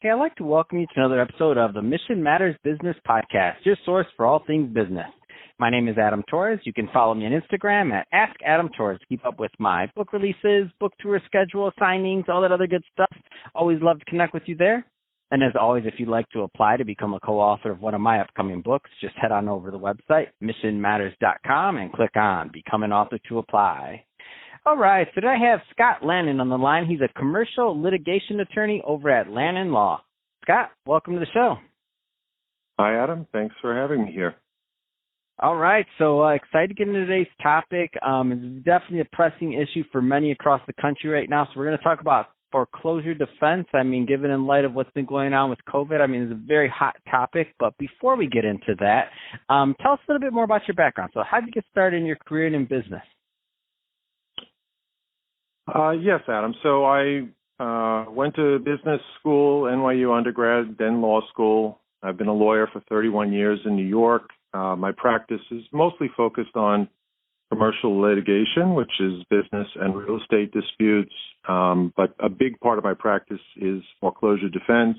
Hey, I'd like to welcome you to another episode of the Mission Matters Business Podcast, your source for all things business. My name is Adam Torres. You can follow me on Instagram at AskAdamTorres to keep up with my book releases, book tour schedule, signings, all that other good stuff. Always love to connect with you there. And as always, if you'd like to apply to become a co-author of one of my upcoming books, just head on over to the website, missionmatters.com, and click on Become an Author to apply. All right, so today I have Scott Lanin on the line. He's a commercial litigation attorney over at Lanin Law. Scott, welcome to the show. Hi, Adam. Thanks for having me here. All right, so excited to get into today's topic. It's definitely a pressing issue for many across the country right now. So we're going to talk about foreclosure defense. I mean, given in light of what's been going on with COVID, I mean, it's a very hot topic. But before we get into that, tell us a little bit more about your background. So how did you get started in your career and in business? Yes, Adam. So I went to business school, NYU undergrad, then law school. I've been a lawyer for 31 years in New York. My practice is mostly focused on commercial litigation, which is business and real estate disputes. But a big part of my practice is foreclosure defense.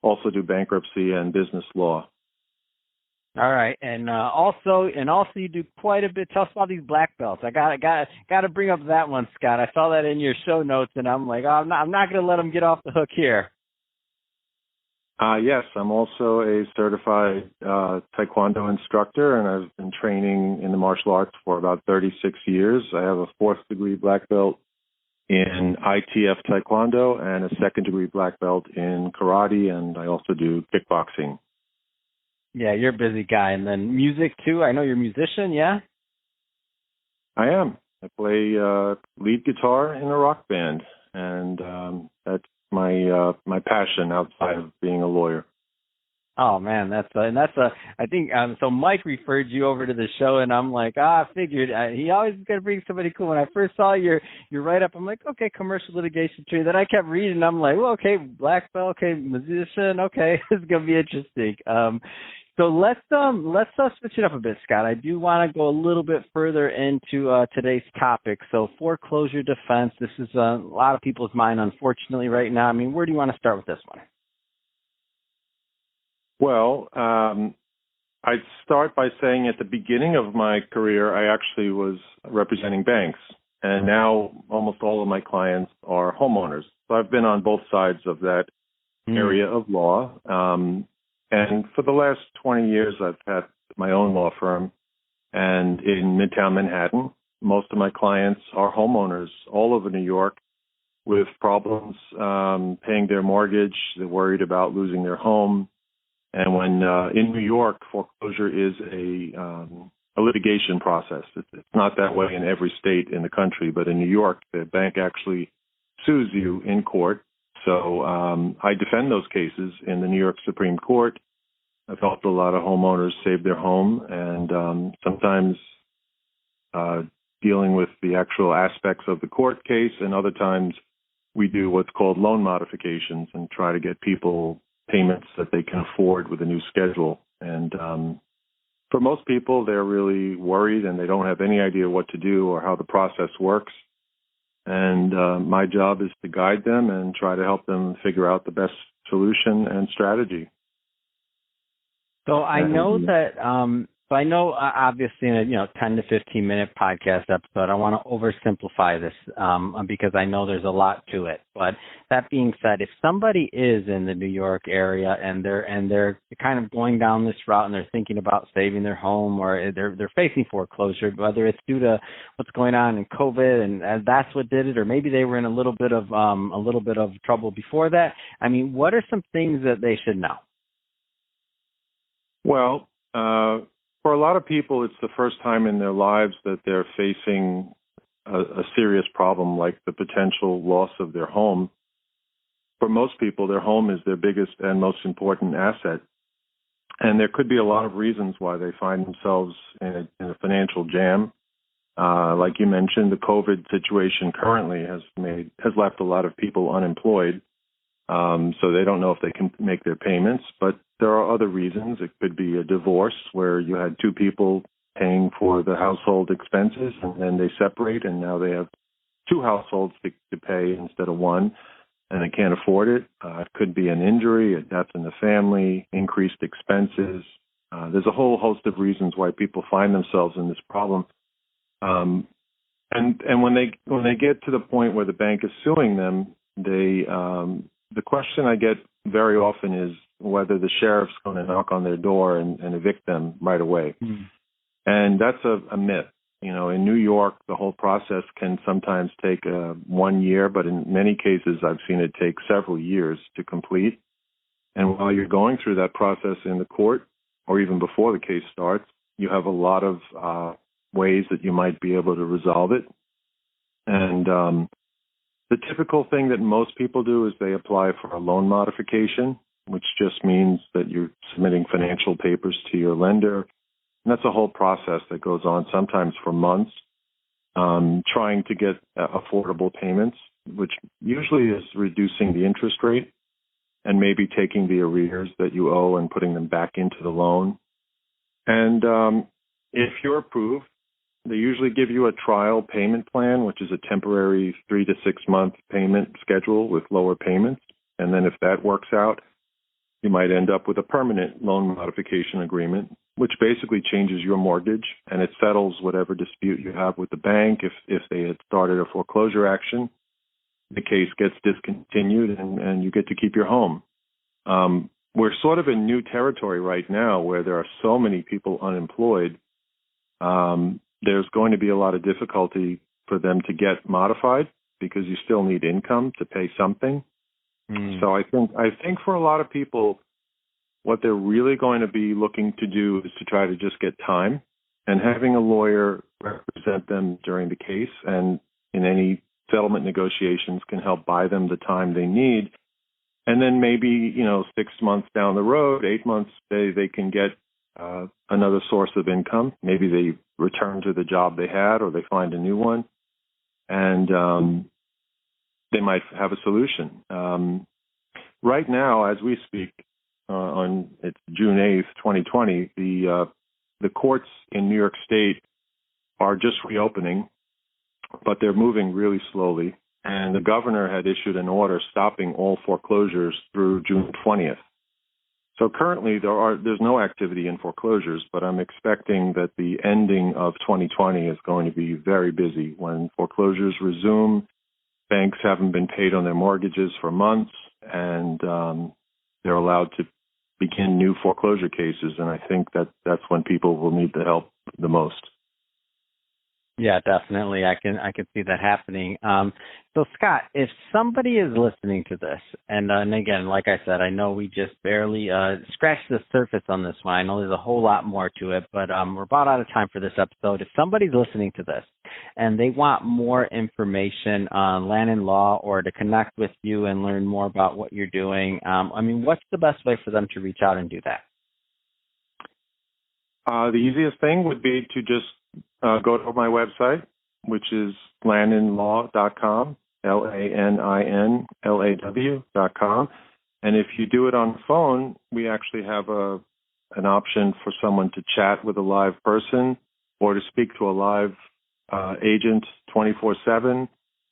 Also do bankruptcy and business law. All right, and also you do quite a bit. Tell us about these black belts. I got to bring up that one, Scott. I saw that in your show notes, and I'm like, I'm not going to let them get off the hook here. Yes, I'm also a certified Taekwondo instructor, and I've been training in the martial arts for about 36 years. I have a 4th degree black belt in ITF Taekwondo and a 2nd degree black belt in karate, and I also do kickboxing. Yeah, you're a busy guy. And then music, too. I know you're a musician, yeah? I am. I play lead guitar in a rock band, and that's my passion outside of being a lawyer. Oh, man, I think, so Mike referred you over to the show, and I'm like, I figured he always is going to bring somebody cool. When I first saw your write-up, I'm like, okay, commercial litigation attorney. Then I kept reading, and I'm like, well, okay, black belt, okay, musician, okay, this is going to be interesting. So let's switch it up a bit, Scott. I do want to go a little bit further into today's topic. So foreclosure defense, this is a lot of people's mind, unfortunately, right now. I mean, where do you want to start with this one? Well, I'd start by saying at the beginning of my career, I actually was representing banks, and now almost all of my clients are homeowners. So I've been on both sides of that area of law. And for the last 20 years, I've had my own law firm, and in Midtown Manhattan, most of my clients are homeowners all over New York with problems paying their mortgage. They're worried about losing their home. And when in New York, foreclosure is a litigation process. It's not that way in every state in the country, but in New York, the bank actually sues you in court. So I defend those cases in the New York Supreme Court. I've helped a lot of homeowners save their home, and sometimes dealing with the actual aspects of the court case, and other times we do what's called loan modifications and try to get people payments that they can afford with a new schedule. And for most people, they're really worried and they don't have any idea what to do or how the process works. And my job is to guide them and try to help them figure out the best solution and strategy. So I know that, obviously in a 10 to 15 minute podcast episode, I want to oversimplify this because I know there's a lot to it. But that being said, if somebody is in the New York area and they're kind of going down this route and they're thinking about saving their home, or they're facing foreclosure, whether it's due to what's going on in COVID and that's what did it, or maybe they were in a little bit of trouble before that. I mean, what are some things that they should know? Well, for a lot of people, it's the first time in their lives that they're facing a serious problem like the potential loss of their home. For most people, their home is their biggest and most important asset. And there could be a lot of reasons why they find themselves in a financial jam. Like you mentioned, the COVID situation currently has left a lot of people unemployed. So they don't know if they can make their payments. But there are other reasons. It could be a divorce where you had two people paying for the household expenses, and then they separate, and now they have two households to pay instead of one. and they can't afford it. It could be an injury, a death in the family, increased expenses. There's a whole host of reasons why people find themselves in this problem. And when they get to the point where the bank is suing them, the question I get very often is whether the sheriff's going to knock on their door and evict them right away. And that's a myth. You know, in New York, the whole process can sometimes take 1 year, but in many cases, I've seen it take several years to complete. And while you're going through that process in the court, or even before the case starts, you have a lot of ways that you might be able to resolve it. And the typical thing that most people do is they apply for a loan modification, which just means that you're submitting financial papers to your lender. And that's a whole process that goes on sometimes for months, trying to get affordable payments, which usually is reducing the interest rate and maybe taking the arrears that you owe and putting them back into the loan. And if you're approved, they usually give you a trial payment plan, which is a temporary 3 to 6 month payment schedule with lower payments. And then if that works out, you might end up with a permanent loan modification agreement, which basically changes your mortgage and it settles whatever dispute you have with the bank. If they had started a foreclosure action, the case gets discontinued and you get to keep your home. We're sort of in new territory right now where there are so many people unemployed. There's going to be a lot of difficulty for them to get modified because you still need income to pay something. So I think for a lot of people, what they're really going to be looking to do is to try to just get time, and having a lawyer represent them during the case and in any settlement negotiations can help buy them the time they need. And then maybe, 6 months down the road, 8 months, they can get another source of income. Maybe they return to the job they had or they find a new one. And they might have a solution. Right now, as we speak, it's June 8th, 2020, the courts in New York State are just reopening, but they're moving really slowly. And the governor had issued an order stopping all foreclosures through June 20th. So currently there's no activity in foreclosures, but I'm expecting that the ending of 2020 is going to be very busy when foreclosures resume. Banks haven't been paid on their mortgages for months, and they're allowed to begin new foreclosure cases. And I think that's when people will need the help the most. Yeah, definitely. I can see that happening. So, Scott, if somebody is listening to this, and again, like I said, I know we just barely scratched the surface on this one. I know there's a whole lot more to it, but we're about out of time for this episode. If somebody's listening to this and they want more information on Lanin Law or to connect with you and learn more about what you're doing, what's the best way for them to reach out and do that? The easiest thing would be to just go to my website, which is laninlaw.com, LANINLAW.com. And if you do it on the phone, we actually have an option for someone to chat with a live person or to speak to a live agent 24/7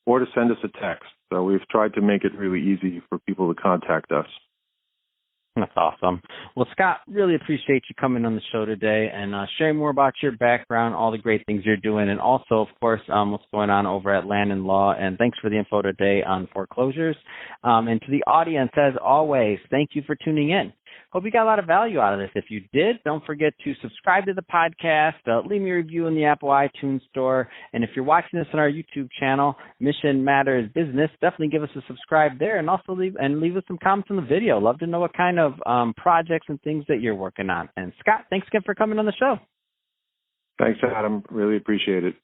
or to send us a text. So we've tried to make it really easy for people to contact us. That's awesome. Well, Scott, really appreciate you coming on the show today and sharing more about your background, all the great things you're doing, and also, of course, what's going on over at Lanin Law. And thanks for the info today on foreclosures. And to the audience, as always, thank you for tuning in. Hope you got a lot of value out of this. If you did, don't forget to subscribe to the podcast, leave me a review in the Apple iTunes store, and if you're watching this on our YouTube channel, Mission Matters Business, definitely give us a subscribe there, and also leave us some comments on the video. Love to know what kind of projects and things that you're working on. And Scott, thanks again for coming on the show. Thanks, Adam. Really appreciate it.